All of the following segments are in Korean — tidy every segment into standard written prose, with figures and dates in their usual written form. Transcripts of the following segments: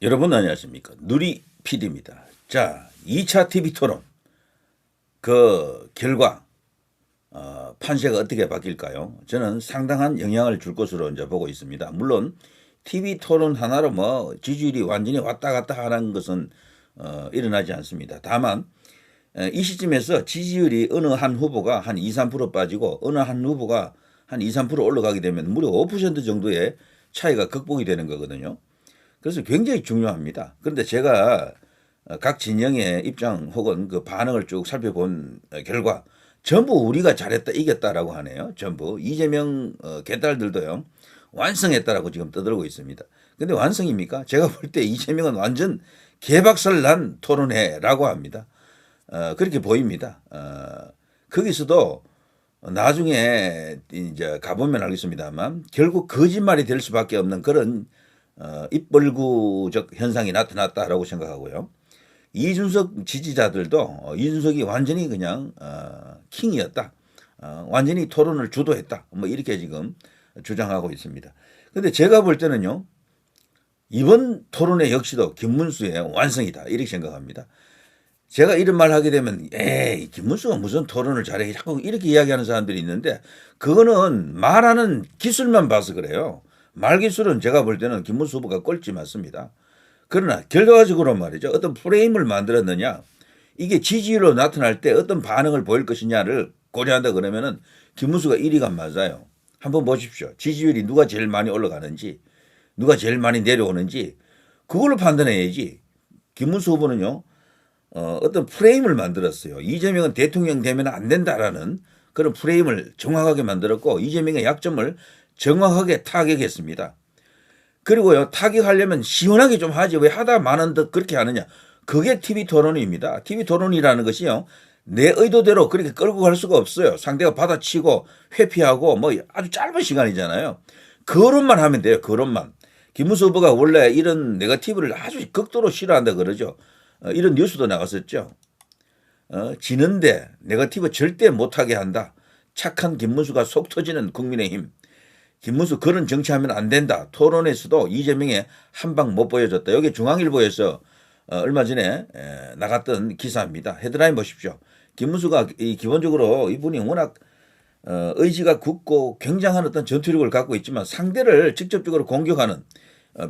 여러분 안녕하십니까? 누리 PD입니다. 자, 2차 TV 토론 그 결과 판세가 어떻게 바뀔까요? 저는 상당한 영향을 줄 것으로 이제 보고 있습니다. 물론 TV 토론 하나로 뭐 지지율이 완전히 왔다 갔다 하는 것은 일어나지 않습니다. 다만 이 시점에서 지지율이 어느 한 후보가 한 2, 3% 빠지고 어느 한 후보가 한 2, 3% 올라가게 되면 무려 5% 정도의 차이가 극복이 되는 거거든요. 그래서 굉장히 중요합니다. 그런데 제가 각 진영의 입장 혹은 그 반응을 쭉 살펴본 결과 전부 우리가 잘했다 이겼다라고 하네요. 전부 이재명 개딸들도요 완성했다라고 지금 떠들고 있습니다. 근데 완성입니까? 제가 볼 때 이재명은 완전 개박살 난 토론회라고 합니다. 그렇게 보입니다. 거기서도 나중에 이제 가보면 알겠습니다만 결국 거짓말이 될 수밖에 없는 그런 입벌구적 현상이 나타났다라고 생각하고요. 이준석 지지자들도 이준석이 완전히 그냥 킹이었다. 완전히 토론을 주도했다. 뭐 이렇게 지금 주장하고 있습니다. 근데 제가 볼 때는요. 이번 토론회 역시도 김문수의 완성이다. 이렇게 생각합니다. 제가 이런 말 하게 되면 에이 김문수가 무슨 토론을 잘해 자꾸 이렇게 이야기하는 사람들이 있는데 그거는 말하는 기술만 봐서 그래요. 말 기술은 제가 볼 때는 김문수 후보가 꼴찌 맞습니다. 그러나 결과적으로 말이죠. 어떤 프레임을 만들었느냐 이게 지지율로 나타날 때 어떤 반응을 보일 것이냐를 고려한다 그러면은 김문수가 1위가 맞아요. 한번 보십시오. 지지율이 누가 제일 많이 올라가는지 누가 제일 많이 내려오는지 그걸로 판단해야지. 김문수 후보는요. 어떤 프레임을 만들었어요. 이재명은 대통령 되면 안 된다라는 그런 프레임을 정확하게 만들었고 이재명의 약점을 정확하게 타격했습니다. 그리고요 타격하려면 시원하게 좀 하지 왜 하다 많은 듯 그렇게 하느냐. 그게 TV 토론입니다. TV 토론이라는 것이요. 내 의도대로 그렇게 끌고 갈 수가 없어요. 상대가 받아치고 회피하고 뭐 아주 짧은 시간이잖아요. 그런만 하면 돼요. 그런만. 김문수 후보가 원래 이런 네거티브를 아주 극도로 싫어한다 그러죠. 이런 뉴스도 나왔었죠. 지는데 네거티브 절대 못하게 한다. 착한 김문수가 속 터지는 국민의힘. 김문수 그런 정치하면 안 된다. 토론에서도 이재명의 한 방 못 보여줬다. 여기 중앙일보에서 얼마 전에 나갔던 기사입니다. 헤드라인 보십시오. 김문수가 기본적으로 이분이 워낙 의지가 굳고 굉장한 어떤 전투력을 갖고 있지만 상대를 직접적으로 공격하는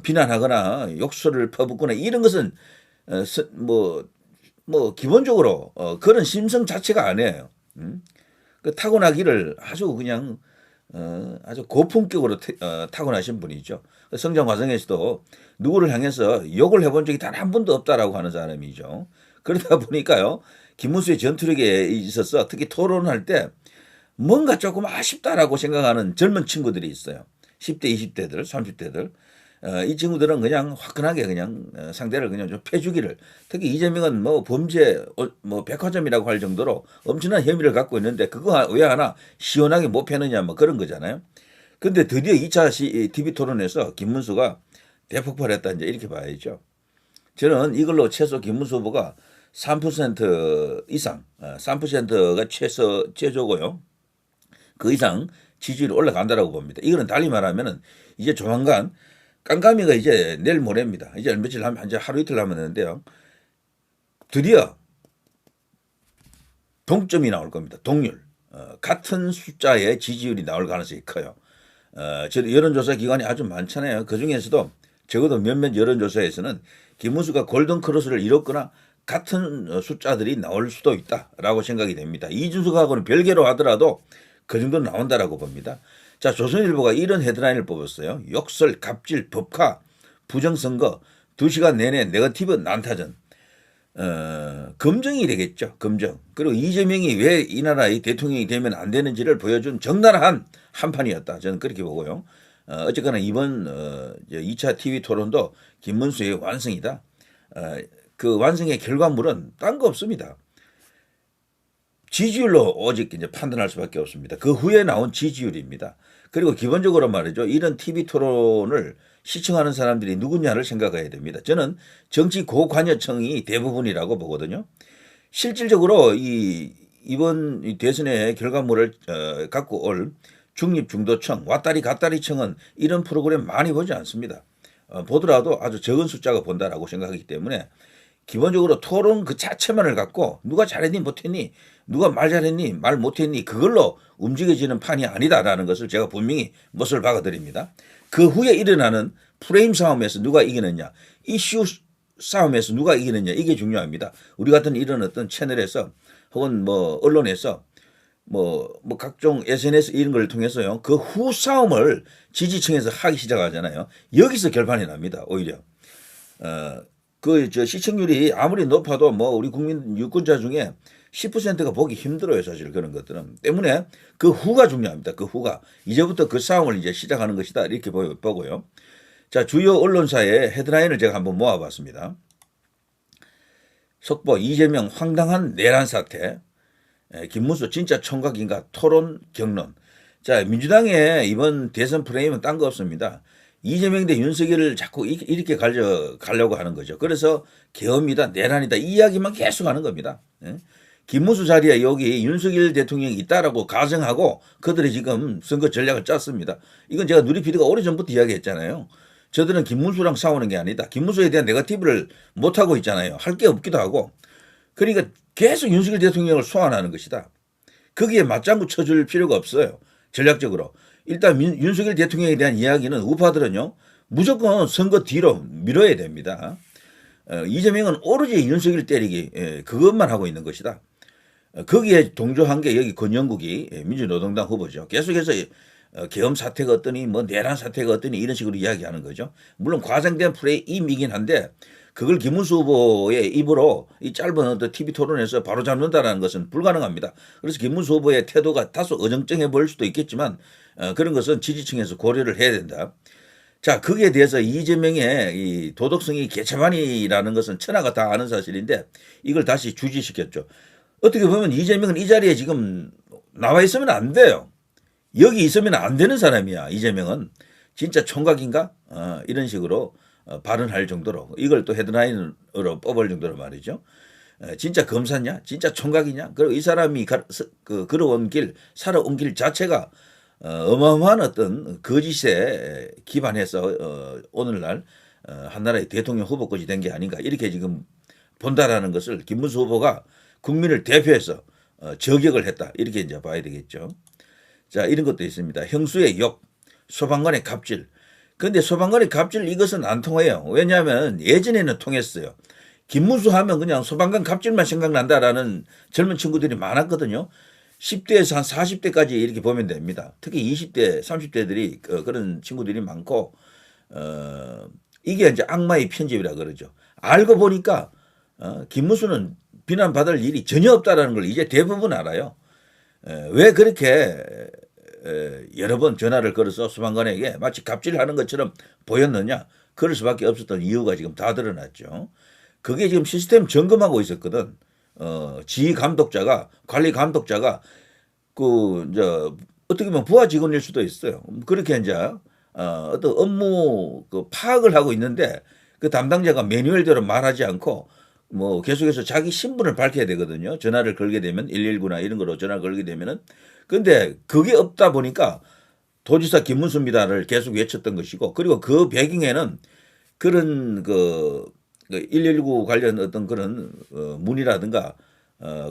비난하거나 욕설을 퍼붓거나 이런 것은 뭐 기본적으로 그런 심성 자체가 아니에요. 그 타고나기를 아주 그냥 아주 고품격으로 타고나신 분이죠. 성장 과정에서도 누구를 향해서 욕을 해본 적이 단 한 번도 없다라고 하는 사람이죠. 그러다 보니까요. 김문수의 전투력에 있어서 특히 토론할 때 뭔가 조금 아쉽다라고 생각하는 젊은 친구들이 있어요. 10대, 20대들, 30대들. 이 친구들은 그냥 화끈하게 그냥 상대를 그냥 좀 패주기를 특히 이재명은 뭐 범죄 뭐 백화점이라고 할 정도로 엄청난 혐의를 갖고 있는데 그거 왜 하나 시원하게 못 패느냐 뭐 그런 거잖아요. 근데 드디어 2차 TV 토론에서 김문수가 대폭발했다 이제 이렇게 봐야죠. 저는 이걸로 최소 김문수 후보가 3% 이상 3%가 최저고요. 그 이상 지지율이 올라간다라고 봅니다. 이거는 달리 말하면은 이제 조만간 깜깜이가 이제 내일 모레입니다. 이제 며칠 하면 이제 하루 이틀 남았는데요. 드디어 동점이 나올 겁니다. 동률. 같은 숫자의 지지율이 나올 가능성이 커요. 저 여론조사 기관이 아주 많잖아요. 그 중에서도 적어도 몇몇 여론조사에서는 김문수가 골든크로스를 이뤘거나 같은 숫자들이 나올 수도 있다라고 생각이 됩니다. 이준석하고는 별개로 하더라도 그 정도는 나온다라고 봅니다. 자, 조선일보가 이런 헤드라인을 뽑았어요. 욕설, 갑질, 법카, 부정선거, 2시간 내내 네거티브 난타전. 검증이 되겠죠. 검증. 그리고 이재명이 왜 이 나라의 대통령이 되면 안 되는지를 보여준 적나라한 한판이었다. 저는 그렇게 보고요. 어쨌거나 이번 2차 TV 토론도 김문수의 완성이다. 그 완성의 결과물은 딴 거 없습니다. 지지율로 오직 이제 판단할 수밖에 없습니다. 그 후에 나온 지지율입니다. 그리고 기본적으로 말이죠. 이런 TV 토론을 시청하는 사람들이 누구냐를 생각해야 됩니다. 저는 정치 고관여층이 대부분이라고 보거든요. 실질적으로 이번 대선의 결과물을 갖고 올 중립 중도층, 왔다리 갔다리층은 이런 프로그램 많이 보지 않습니다. 보더라도 아주 적은 숫자가 본다라고 생각하기 때문에 기본적으로 토론 그 자체만을 갖고 누가 잘했니 못했니 누가 말 잘했니 말 못했니 그걸로 움직여지는 판이 아니다라는 것을 제가 분명히 못을 박아드립니다. 그 후에 일어나는 프레임 싸움에서 누가 이기느냐 이슈 싸움에서 누가 이기느냐 이게 중요합니다. 우리 같은 이런 어떤 채널에서 혹은 뭐 언론에서 뭐 각종 SNS 이런 걸 통해서요 그 후 싸움을 지지층에서 하기 시작하잖아요. 여기서 결판이 납니다. 오히려 그 저 시청률이 아무리 높아도 뭐 우리 국민 유권자 중에 10%가 보기 힘들어요 사실 그런 것들은. 때문에 그 후가 중요합니다. 그 후가 이제부터 그 싸움을 이제 시작하는 것이다 이렇게 보고요. 자, 주요 언론사의 헤드라인을 제가 한번 모아봤습니다. 속보 이재명 황당한 내란 사태, 김문수 진짜 총각인가 토론 격론. 자, 민주당의 이번 대선 프레임은 딴 거 없습니다. 이재명 대 윤석열을 자꾸 이렇게 가려고 하는 거죠. 그래서 계엄이다 내란이다 이 이야기만 계속 하는 겁니다. 김문수 자리에 여기 윤석열 대통령이 있다라고 가정하고 그들이 지금 선거 전략을 짰습니다. 이건 제가 누리PD가 오래전부터 이야기했잖아요. 저들은 김문수랑 싸우는 게 아니다. 김문수에 대한 네거티브를 못하고 있잖아요. 할 게 없기도 하고. 그러니까 계속 윤석열 대통령을 소환하는 것이다. 거기에 맞장구 쳐줄 필요가 없어요. 전략적으로. 일단 윤석열 대통령에 대한 이야기는 우파들은요. 무조건 선거 뒤로 밀어야 됩니다. 이재명은 오로지 윤석열 때리기 그것만 하고 있는 것이다. 거기에 동조한 게 여기 권영국이 민주노동당 후보죠. 계속해서 계엄 사태가 어떠니 뭐 내란 사태가 어떠니 이런 식으로 이야기하는 거죠. 물론 과장된 프레임이긴 한데 그걸 김문수 후보의 입으로 이 짧은 어떤 TV 토론에서 바로 잡는다는 것은 불가능합니다. 그래서 김문수 후보의 태도가 다소 어정쩡해 보일 수도 있겠지만 그런 것은 지지층에서 고려를 해야 된다. 자, 거기에 대해서 이재명의 이 도덕성이 개차반이라는 것은 천하가 다 아는 사실인데 이걸 다시 주지시켰죠. 어떻게 보면 이재명은 이 자리에 지금 나와 있으면 안 돼요. 여기 있으면 안 되는 사람이야. 이재명은 진짜 총각인가? 이런 식으로 발언할 정도로 이걸 또 헤드라인으로 뽑을 정도로 말이죠. 진짜 검사냐? 진짜 총각이냐? 그리고 이 사람이 걸어온 길, 살아온 길 자체가 어마어마한 어떤 거짓에 기반해서 오늘날 한나라의 대통령 후보까지 된 게 아닌가 이렇게 지금 본다라는 것을 김문수 후보가 국민을 대표해서 저격을 했다 이렇게 이제 봐야 되겠죠. 자, 이런 것도 있습니다. 형수의 욕, 소방관의 갑질. 그런데 소방관의 갑질 이것은 안 통해요. 왜냐하면 예전에는 통했어요. 김문수 하면 그냥 소방관 갑질만 생각난다라는 젊은 친구들이 많았거든요. 10대에서 한 40대까지 이렇게 보면 됩니다. 특히 20대, 30대들이 그런 친구들이 많고 이게 이제 악마의 편집이라 그러죠. 알고 보니까 김문수는 비난받을 일이 전혀 없다라는 걸 이제 대부분 알아요. 왜 그렇게 여러 번 전화를 걸어서 소방관에게 마치 갑질하는 것처럼 보였느냐? 그럴 수밖에 없었던 이유가 지금 다 드러났죠. 그게 지금 시스템 점검하고 있었거든. 지휘 감독자가 관리 감독자가 어떻게 보면 부하 직원일 수도 있어요. 그렇게 이제 어떤 업무 파악을 하고 있는데 그 담당자가 매뉴얼대로 말하지 않고 뭐 계속해서 자기 신분을 밝혀야 되거든요. 전화를 걸게 되면 119나 이런 거로 전화 걸게 되면은. 근데 그게 없다 보니까 도지사 김문수입니다를 계속 외쳤던 것이고 그리고 그 배경에는 그런 119 관련 어떤 그런 문의라든가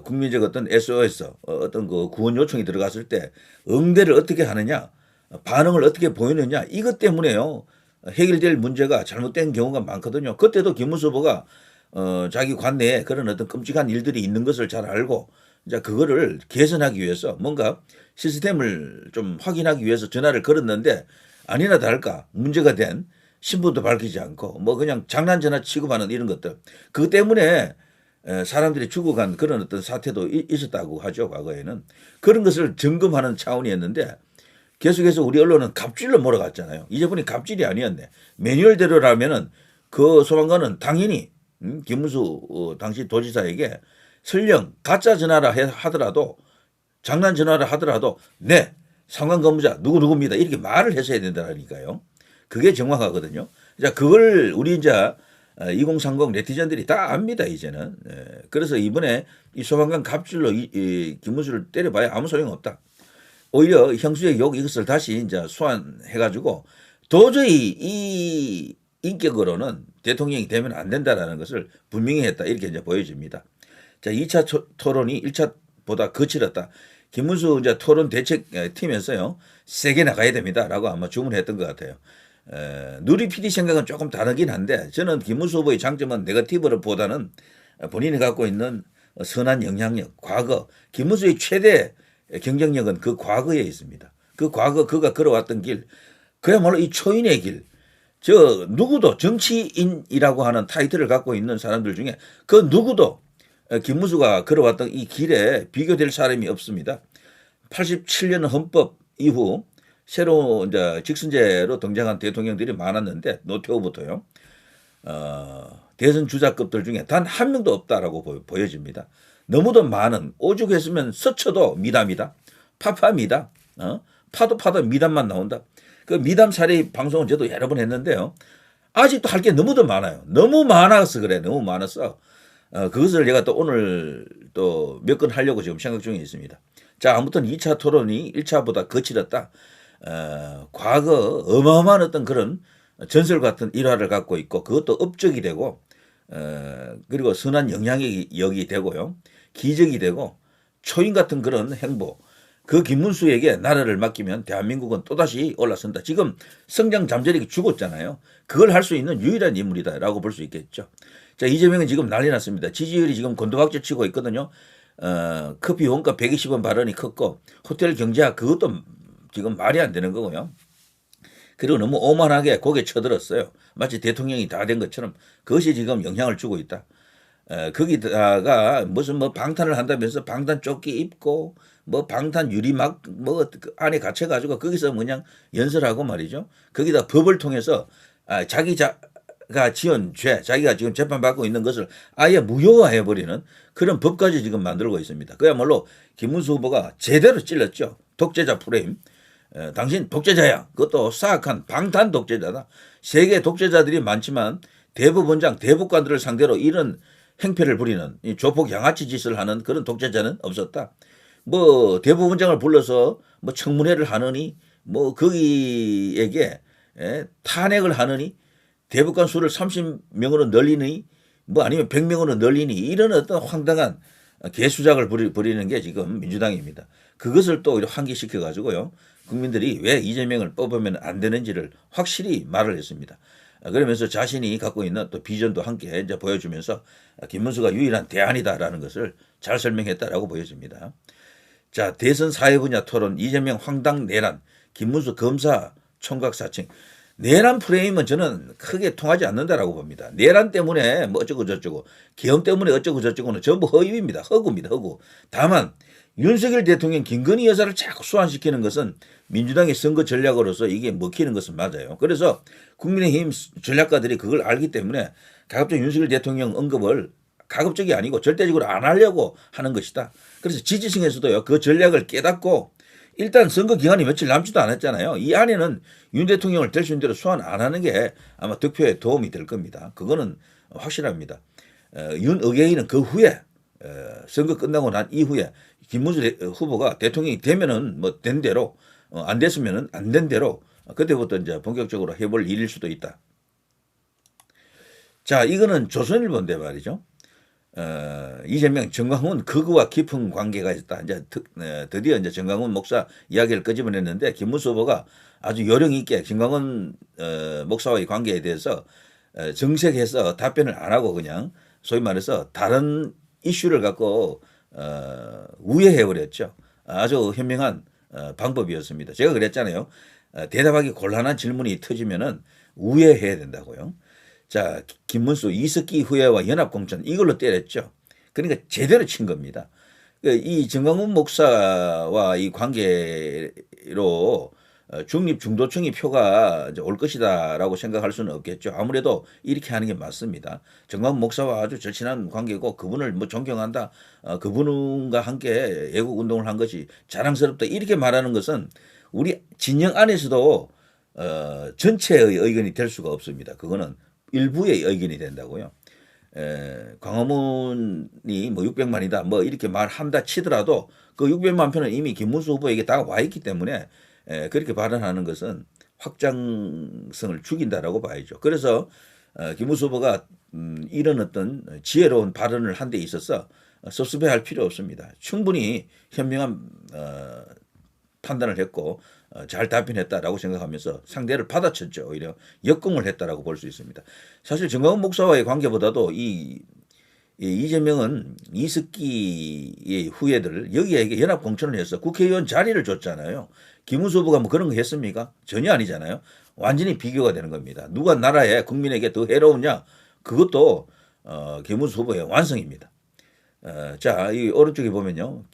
국민적 어떤 SOS 어떤 그 구원 요청이 들어갔을 때 응대를 어떻게 하느냐 반응을 어떻게 보이느냐 이것 때문에요. 해결될 문제가 잘못된 경우가 많거든요. 그때도 김문수 후보가 자기 관내에 그런 어떤 끔찍한 일들이 있는 것을 잘 알고 이제 그거를 개선하기 위해서 뭔가 시스템을 좀 확인하기 위해서 전화를 걸었는데 아니나 다를까 문제가 된 신분도 밝히지 않고 뭐 그냥 장난 전화 취급하는 이런 것들 그것 때문에 사람들이 죽어간 그런 어떤 사태도 있었다고 하죠. 과거에는 그런 것을 점검하는 차원이었는데 계속해서 우리 언론은 갑질로 몰아갔잖아요. 이제 보니 갑질이 아니었네. 매뉴얼대로라면은 그 소방관은 당연히 김문수 당시 도지사에게 설령 가짜 전화라 하더라도 장난 전화라 하더라도 네 상관 근무자 누구누구입니다 이렇게 말을 했어야 된다니까요. 그게 정확하거든요. 자, 그걸 우리 이제 2030 네티즌들이 다 압니다 이제는. 그래서 이번에 이 소방관 갑질로 이 김문수를 때려봐야 아무 소용 없다. 오히려 형수의 욕 이것을 다시 이제 소환해가지고 도저히 이 인격으로는 대통령이 되면 안 된다라는 것을 분명히 했다. 이렇게 이제 보여집니다. 자, 2차 토론이 1차보다 거칠었다. 김문수 이제 토론 대책팀에서요, 세게 나가야 됩니다라고 아마 주문했던 것 같아요. 누리 PD 생각은 조금 다르긴 한데, 저는 김문수 후보의 장점은 네거티브를 보다는 본인이 갖고 있는 선한 영향력, 과거, 김문수의 최대 경쟁력은 그 과거에 있습니다. 그 과거 그가 걸어왔던 길, 그야말로 이 초인의 길, 저 누구도 정치인이라고 하는 타이틀을 갖고 있는 사람들 중에 그 누구도 김문수가 걸어왔던 이 길에 비교될 사람이 없습니다. 87년 헌법 이후 새로 이제 직선제로 등장한 대통령들이 많았는데 노태우부터요. 대선 주자급들 중에 단 한 명도 없다라고 보여집니다. 너무도 많은 오죽했으면 서쳐도 미담이다. 파파미다. 파도 미담만 나온다. 그 미담 사례 방송은 저도 여러 번 했는데요. 아직도 할 게 너무도 많아요. 너무 많아서 그래. 너무 많았어. 그것을 제가 또 오늘 또 몇 건 하려고 지금 생각 중에 있습니다. 자, 아무튼 2차 토론이 1차보다 거칠었다. 과거 어마어마한 어떤 그런 전설 같은 일화를 갖고 있고 그것도 업적이 되고 그리고 선한 영향력이 되고요. 기적이 되고 초인 같은 그런 행보. 그 김문수에게 나라를 맡기면 대한민국은 또다시 올라선다. 지금 성장 잠재력이 죽었잖아요. 그걸 할 수 있는 유일한 인물이다라고 볼 수 있겠죠. 자, 이재명은 지금 난리 났습니다. 지지율이 지금 곤두박질 치고 있거든요. 커피 원가 120원 발언이 컸고 호텔 경제학 그것도 지금 말이 안 되는 거고요. 그리고 너무 오만하게 고개 쳐들었어요. 마치 대통령이 다 된 것처럼 그것이 지금 영향을 주고 있다. 거기다가 무슨 뭐 방탄을 한다면서 방탄 조끼 입고 뭐 방탄 유리막 뭐 안에 갇혀가지고 거기서 그냥 연설하고 말이죠. 거기다 법을 통해서 자기가 지은 죄, 자기가 지금 재판받고 있는 것을 아예 무효화해버리는 그런 법까지 지금 만들고 있습니다. 그야말로 김문수 후보가 제대로 찔렀죠. 독재자 프레임. 당신 독재자야. 그것도 사악한 방탄 독재자다. 세계 독재자들이 많지만 대법원장, 대법관들을 상대로 이런 행패를 부리는 이 조폭 양아치 짓을 하는 그런 독재자는 없었다. 뭐 대법원장을 불러서 뭐 청문회를 하느니 뭐 거기에게 탄핵을 하느니 대법관 수를 30명으로 늘리니 뭐 아니면 100명으로 늘리니 이런 어떤 황당한 개수작을 부리는 게 지금 민주당입니다. 그것을 또 환기시켜 가지고요. 국민들이 왜 이재명을 뽑으면 안 되는지를 확실히 말을 했습니다. 그러면서 자신이 갖고 있는 또 비전도 함께 이제 보여주면서 김문수가 유일한 대안이다라는 것을 잘 설명했다라고 보여집니다. 자, 대선 사회 분야 토론 이재명 황당 내란 김문수 검사 총각 사칭 내란 프레임은 저는 크게 통하지 않는다라고 봅니다. 내란 때문에 뭐 어쩌고 저쩌고 계엄 때문에 어쩌고 저쩌고는 전부 허위입니다. 허구입니다. 허구. 다만 윤석열 대통령 김건희 여사를 자꾸 소환시키는 것은 민주당의 선거 전략으로서 이게 먹히는 것은 맞아요. 그래서 국민의힘 전략가들이 그걸 알기 때문에 가급적 윤석열 대통령 언급을 가급적이 아니고 절대적으로 안 하려고 하는 것이다. 그래서 지지층에서도요, 그 전략을 깨닫고 일단 선거 기간이 며칠 남지도 않았잖아요. 이 안에는 윤 대통령을 될 수 있는 대로 소환 안 하는 게 아마 득표에 도움이 될 겁니다. 그거는 확실합니다. 윤 의계인은 그 후에 선거 끝나고 난 이후에 김문수 후보가 대통령이 되면은 뭐 된 대로 안 됐으면은 안 된 대로 그때부터 이제 본격적으로 해볼 일일 수도 있다. 자, 이거는 조선일보인데 말이죠. 이재명, 정광훈 그거와 깊은 관계가 있다. 이제 드디어 이제 정광훈 목사 이야기를 끄집어냈는데 김문수 후보가 아주 요령 있게 정광훈 목사와의 관계에 대해서 정색해서 답변을 안 하고 그냥 소위 말해서 다른 이슈를 갖고 우회해버렸죠. 아주 현명한 방법이었습니다. 제가 그랬잖아요. 대답하기 곤란한 질문이 터지면은 우회해야 된다고요. 자, 김문수 이석기 후예와 연합공천 이걸로 때렸죠. 그러니까 제대로 친 겁니다. 이 정광훈 목사와 이 관계로 중립 중도층의 표가 이제 올 것이다라고 생각할 수는 없겠죠. 아무래도 이렇게 하는 게 맞습니다. 정광훈 목사와 아주 절친한 관계고 그분을 뭐 존경한다. 그분과 함께 애국 운동을 한 것이 자랑스럽다. 이렇게 말하는 것은 우리 진영 안에서도 전체의 의견이 될 수가 없습니다. 그거는 일부의 의견이 된다고요. 광화문이 뭐 600만이다 뭐 이렇게 말한다 치더라도 그 600만 표는 이미 김문수 후보에게 다 와 있기 때문에 그렇게 발언하는 것은 확장성을 죽인다라고 봐야죠. 그래서 김문수 후보가 이런 어떤 지혜로운 발언을 한 데 있어서 섭섭해할 필요 없습니다. 충분히 현명한 판단을 했고 잘 답변했다라고 생각하면서 상대를 받아쳤죠. 오히려 역공을 했다라고 볼 수 있습니다. 사실 정광훈 목사와의 관계보다도 이재명은 이석기의 후예들 여기에 연합 공천을 해서 국회의원 자리를 줬잖아요. 김문수 후보가 뭐 그런 거 했습니까? 전혀 아니잖아요. 완전히 비교가 되는 겁니다. 누가 나라에 국민에게 더 해로우냐? 그것도 김문수 후보의 완성입니다. 자, 이 오른쪽에 보면요.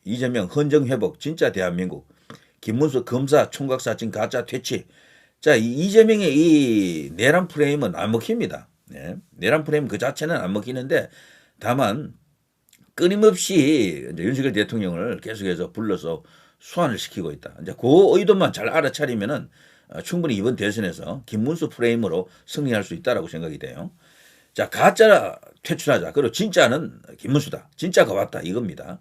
이재명 헌정 회복 진짜 대한민국. 김문수 검사 총각사진 가짜 퇴치. 자, 이재명의 이 내란 프레임은 안 먹힙니다. 네. 내란 프레임 그 자체는 안 먹히는데 다만 끊임없이 이제 윤석열 대통령을 계속해서 불러서 소환을 시키고 있다. 이제 그 의도만 잘 알아차리면은 충분히 이번 대선에서 김문수 프레임으로 승리할 수 있다라고 생각이 돼요. 자, 가짜 퇴출하자. 그리고 진짜는 김문수다. 진짜가 왔다. 이겁니다.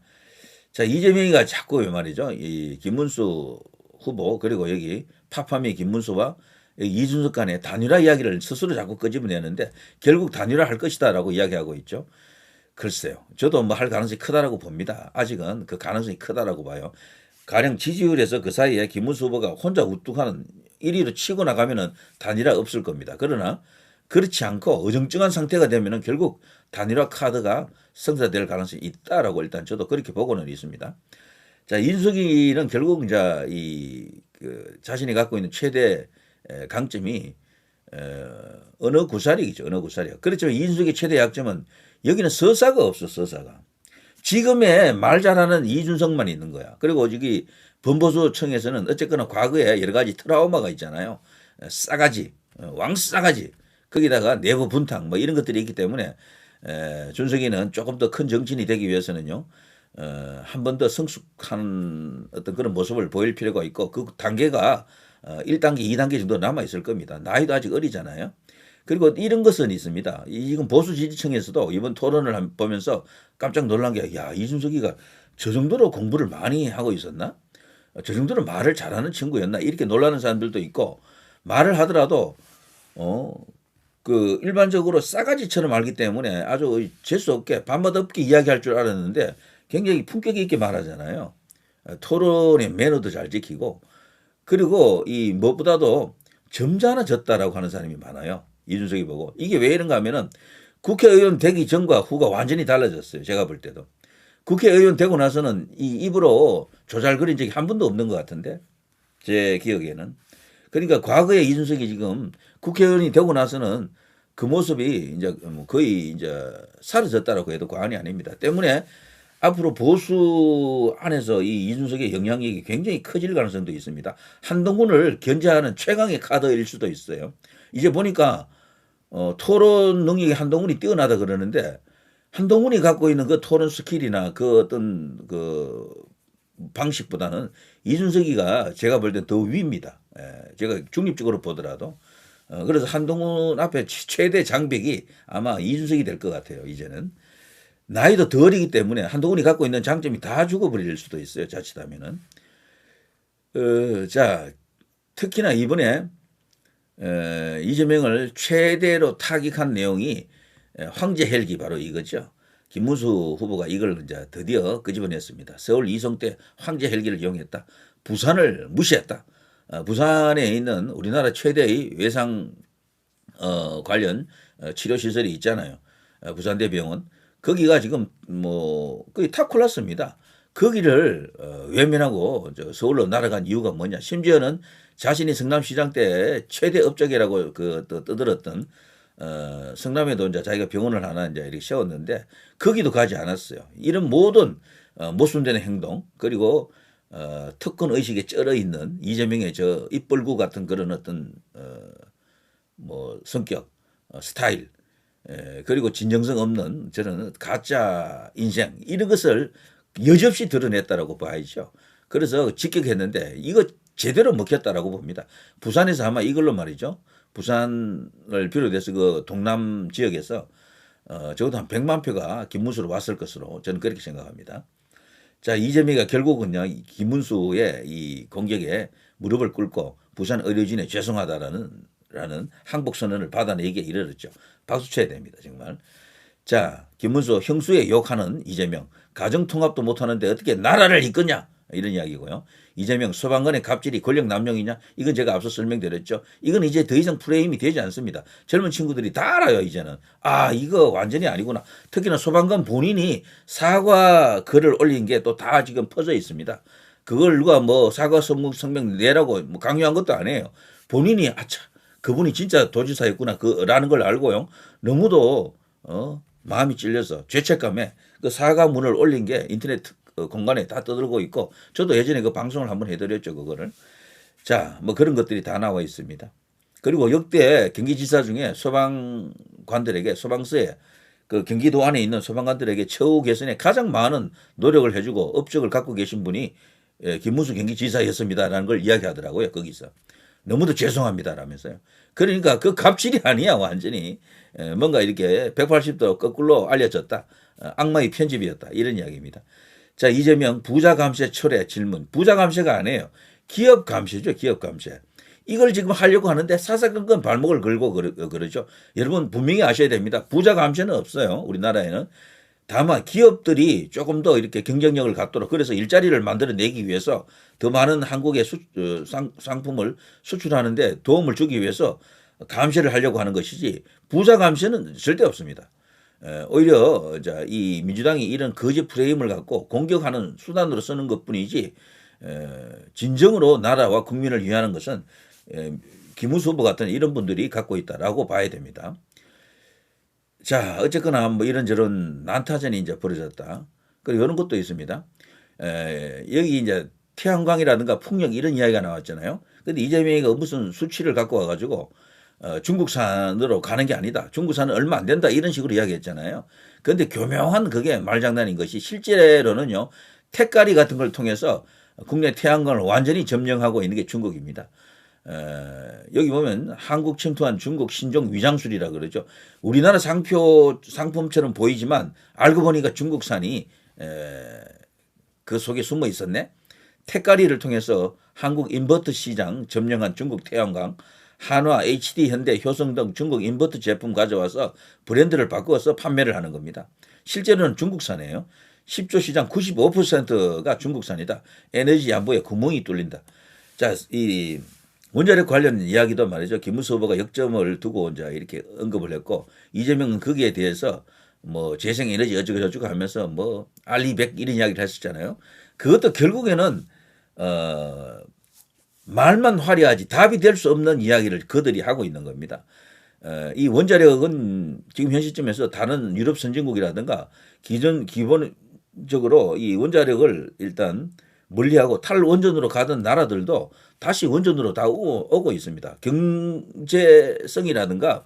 자, 이재명이가 자꾸 왜 말이죠. 이 김문수 후보 그리고 여기 파파미 김문수와 이준석 간의 단일화 이야기를 스스로 자꾸 끄집어내는데 결국 단일화 할 것이다라고 이야기하고 있죠. 글쎄요. 저도 뭐 할 가능성이 크다라고 봅니다. 아직은 그 가능성이 크다라고 봐요. 가령 지지율에서 그 사이에 김문수 후보가 혼자 우뚝하는 1위로 치고 나가면은 단일화 없을 겁니다. 그러나 그렇지 않고 어정쩡한 상태가 되면은 결국 단일화 카드가 성사될 가능성이 있다라고 일단 저도 그렇게 보고는 있습니다. 자, 이준석이는 결국 이제 자신이 갖고 있는 최대 강점이 언어 구사력이죠. 언어 구사력. 그렇지만 이준석의 최대 약점은 여기는 서사가 없어. 서사가. 지금의 말 잘하는 이준석만 있는 거야. 그리고 여기 범보수청에서는 어쨌거나 과거에 여러 가지 트라우마가 있잖아요. 싸가지, 왕싸가지. 거기다가 내부 분탕 뭐 이런 것들이 있기 때문에 준석이는 조금 더 큰 정치인이 되기 위해서는요. 한 번 더 성숙한 어떤 그런 모습을 보일 필요가 있고 그 단계가 1단계, 2단계 정도 남아 있을 겁니다. 나이도 아직 어리잖아요. 그리고 이런 것은 있습니다. 지금 보수 지지층에서도 이번 토론을 보면서 깜짝 놀란 게, 야, 이준석이가 저 정도로 공부를 많이 하고 있었나? 저 정도로 말을 잘하는 친구였나? 이렇게 놀라는 사람들도 있고, 말을 하더라도, 일반적으로 싸가지처럼 알기 때문에 아주 재수 없게, 밥맛 없게 이야기할 줄 알았는데 굉장히 품격 있게 말하잖아요. 토론의 매너도 잘 지키고, 그리고 이 무엇보다도 점잖아졌다라고 하는 사람이 많아요. 이준석이 보고. 이게 왜 이런가 하면은 국회의원 되기 전과 후가 완전히 달라졌어요. 제가 볼 때도. 국회의원 되고 나서는 이 입으로 조잘거린 적이 한 번도 없는 것 같은데. 제 기억에는. 그러니까 과거에 이준석이 지금 국회의원이 되고 나서는 그 모습이 이제 거의 이제 사라졌다라고 해도 과언이 아닙니다. 때문에 앞으로 보수 안에서 이 이준석의 영향력이 굉장히 커질 가능성도 있습니다. 한동훈을 견제하는 최강의 카드일 수도 있어요. 이제 보니까 토론 능력이 한동훈이 뛰어나다 그러는데 한동훈이 갖고 있는 그 토론 스킬이나 그 어떤 그 방식보다는 이준석이가 제가 볼 때 더 위입니다. 제가 중립적으로 보더라도. 그래서 한동훈 앞에 최대 장벽이 아마 이준석이 될 것 같아요. 이제는. 나이도 더 어리기 때문에 한동훈이 갖고 있는 장점이 다 죽어버릴 수도 있어요. 자칫하면은. 자, 특히나 이번에 이재명을 최대로 타격한 내용이 황제 헬기 바로 이거죠. 김문수 후보가 이걸 이제 드디어 끄집어냈습니다. 서울 이송 때 황제 헬기를 이용했다. 부산을 무시했다. 부산에 있는 우리나라 최대의 외상 관련 치료 시설이 있잖아요. 부산대병원. 거기가 지금 뭐 거의 탑클래스입니다. 거기를 외면하고 서울로 날아간 이유가 뭐냐? 심지어는 자신이 성남시장 때 최대 업적이라고 또 떠들었던 성남에도 이제 자기가 병원을 하나 이제 이렇게 세웠는데 거기도 가지 않았어요. 이런 모든 모순되는 행동 그리고 특권 의식에 쩔어 있는 이재명의 저 입벌구 같은 그런 어떤 뭐 성격, 스타일. 그리고 진정성 없는 저는 가짜 인생 이런 것을 여지없이 드러냈다라고 봐야죠. 그래서 직격했는데 이거 제대로 먹혔다라고 봅니다. 부산에서 아마 이걸로 말이죠. 부산을 비롯해서 그 동남 지역에서 적어도 한 100만 표가 김문수로 왔을 것으로 저는 그렇게 생각합니다. 자, 이재명이가 결국은요 김문수의 이 공격에 무릎을 꿇고 부산 의료진에 죄송하다라는 항복 선언을 받아내기에 이르렀죠. 박수 쳐야 됩니다. 정말. 자, 김문수 형수에 욕하는 이재명. 가정통합도 못하는데 어떻게 나라를 이끄냐. 이런 이야기고요. 이재명 소방관의 갑질이 권력 남용이냐? 이건 제가 앞서 설명드렸죠. 이건 이제 더 이상 프레임이 되지 않습니다. 젊은 친구들이 다 알아요. 이제는. 아, 이거 완전히 아니구나. 특히나 소방관 본인이 사과 글을 올린 게 또 다 지금 퍼져 있습니다. 그걸 누가 뭐 사과 성명 내라고 뭐 강요한 것도 아니에요. 본인이 아차 그분이 진짜 도지사였구나 라는 걸 알고요. 너무도 마음이 찔려서 죄책감에 그 사과문을 올린 게 인터넷 공간에 다 떠들고 있고 저도 예전에 그 방송을 한번 해드렸죠. 그거를. 자, 뭐 그런 것들이 다 나와 있습니다. 그리고 역대 경기지사 중에 소방관들에게 소방서에 그 경기도 안에 있는 소방관들에게 처우 개선에 가장 많은 노력을 해주고 업적을 갖고 계신 분이 김문수 경기지사였습니다라는 걸 이야기하더라고요. 거기서. 너무도 죄송합니다라면서요. 그러니까 그 갑질이 아니야 완전히. 뭔가 이렇게 180도 거꾸로 알려졌다. 악마의 편집이었다. 이런 이야기입니다. 자, 이재명 부자 감세 철회 질문. 부자 감세가 아니에요. 기업 감세죠. 기업 감세. 이걸 지금 하려고 하는데 사사건건 발목을 걸고 그러죠. 여러분 분명히 아셔야 됩니다. 부자 감세는 없어요. 우리나라에는. 다만 기업들이 조금 더 이렇게 경쟁력을 갖도록 그래서 일자리를 만들어내기 위해서 더 많은 한국의 상품을 수출하는데 도움을 주기 위해서 감세를 하려고 하는 것이지 부자 감세는 절대 없습니다. 오히려 이 민주당이 이런 거짓 프레임을 갖고 공격하는 수단으로 쓰는 것뿐이지 진정으로 나라와 국민을 위하는 것은 김문수 후보 같은 이런 분들이 갖고 있다라고 봐야 됩니다. 자, 어쨌거나 뭐 이런저런 난타전이 이제 벌어졌다. 그리고 이런 것도 있습니다. 여기 이제 태양광이라든가 풍력 이런 이야기가 나왔잖아요. 근데 이재명이가 무슨 수치를 갖고 와가지고 중국산으로 가는 게 아니다. 중국산은 얼마 안 된다. 이런 식으로 이야기했잖아요. 그런데 교묘한 그게 말장난인 것이 실제로는요. 택가리 같은 걸 통해서 국내 태양광을 완전히 점령하고 있는 게 중국입니다. 여기 보면 한국 침투한 중국 신종 위장술이라 그러죠. 우리나라 상품처럼 보이지만 알고 보니까 중국산이 그 속에 숨어 있었네. 택가리를 통해서 한국 인버터 시장 점령한 중국 태양광, 한화, HD, 현대, 효성 등 중국 인버터 제품 가져와서 브랜드를 바꾸어서 판매를 하는 겁니다. 실제로는 중국산이에요. 10조 시장 95%가 중국산이다. 에너지 안보에 구멍이 뚫린다. 자, 이 원자력 관련 이야기도 말이죠. 김문수 후보가 역점을 두고 이제 이렇게 언급을 했고 이재명은 거기에 대해서 뭐 재생에너지 어쩌고 하면서 뭐 알리백 이런 이야기를 했었잖아요. 그것도 결국에는 말만 화려하지 답이 될 수 없는 이야기를 그들이 하고 있는 겁니다. 이 원자력은 지금 현 시점에서 다른 유럽 선진국이라든가 기본적으로 이 원자력을 일단 멀리하고 탈원전으로 가던 나라들도 다시 원전으로 다 오고 있습니다. 경제성이라든가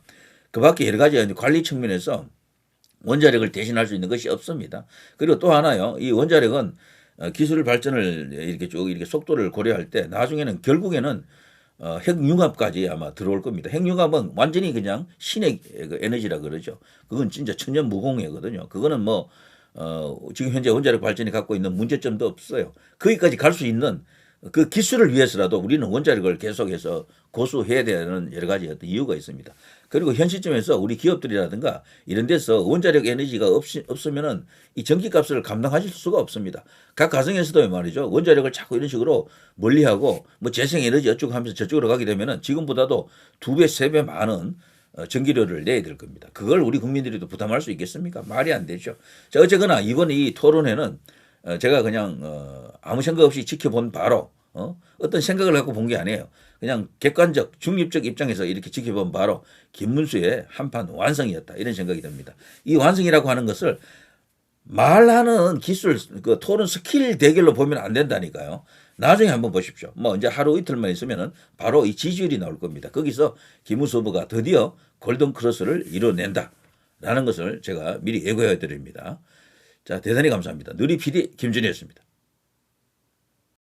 그 밖에 여러 가지 관리 측면에서 원자력을 대신할 수 있는 것이 없습니다. 그리고 또 하나요. 이 원자력은 기술 발전을 이렇게 쭉 이렇게 속도를 고려할 때 나중에는 결국에는 핵융합까지 아마 들어올 겁니다. 핵융합은 완전히 그냥 신의 에너지라 그러죠. 그건 진짜 천년무공이거든요. 그거는 뭐 지금 현재 원자력 발전이 갖고 있는 문제점도 없어요. 거기까지 갈 수 있는 그 기술을 위해서라도 우리는 원자력을 계속해서 고수해야 되는 여러 가지 어떤 이유가 있습니다. 그리고 현 시점에서 우리 기업들이라든가 이런 데서 원자력 에너지가 없으면은 이 전기값을 감당하실 수가 없습니다. 각 가정에서도 말이죠. 원자력을 자꾸 이런 식으로 멀리하고 뭐 재생에너지 어쩌고 하면서 저쪽으로 가게 되면은 지금보다도 2배, 3배 많은 전기료를 내야 될 겁니다. 그걸 우리 국민들이 또 부담할 수 있겠습니까? 말이 안 되죠. 자, 어쨌거나 이번 이 토론회는 제가 그냥 아무 생각 없이 지켜본 바로 어떤 생각을 갖고 본 게 아니에요. 그냥 객관적 중립적 입장에서 이렇게 지켜본 바로 김문수의 한판 완성이었다 이런 생각이 듭니다. 이 완성이라고 하는 것을 말하는 기술 그 토론 스킬 대결로 보면 안 된다니까요. 나중에 한번 보십시오. 뭐 이제 하루 이틀만 있으면은 바로 이 지지율이 나올 겁니다. 거기서 김문수 후보가 드디어 골든 크로스를 이뤄낸다라는 것을 제가 미리 예고해 드립니다. 자, 대단히 감사합니다. 누리 PD 김준희였습니다.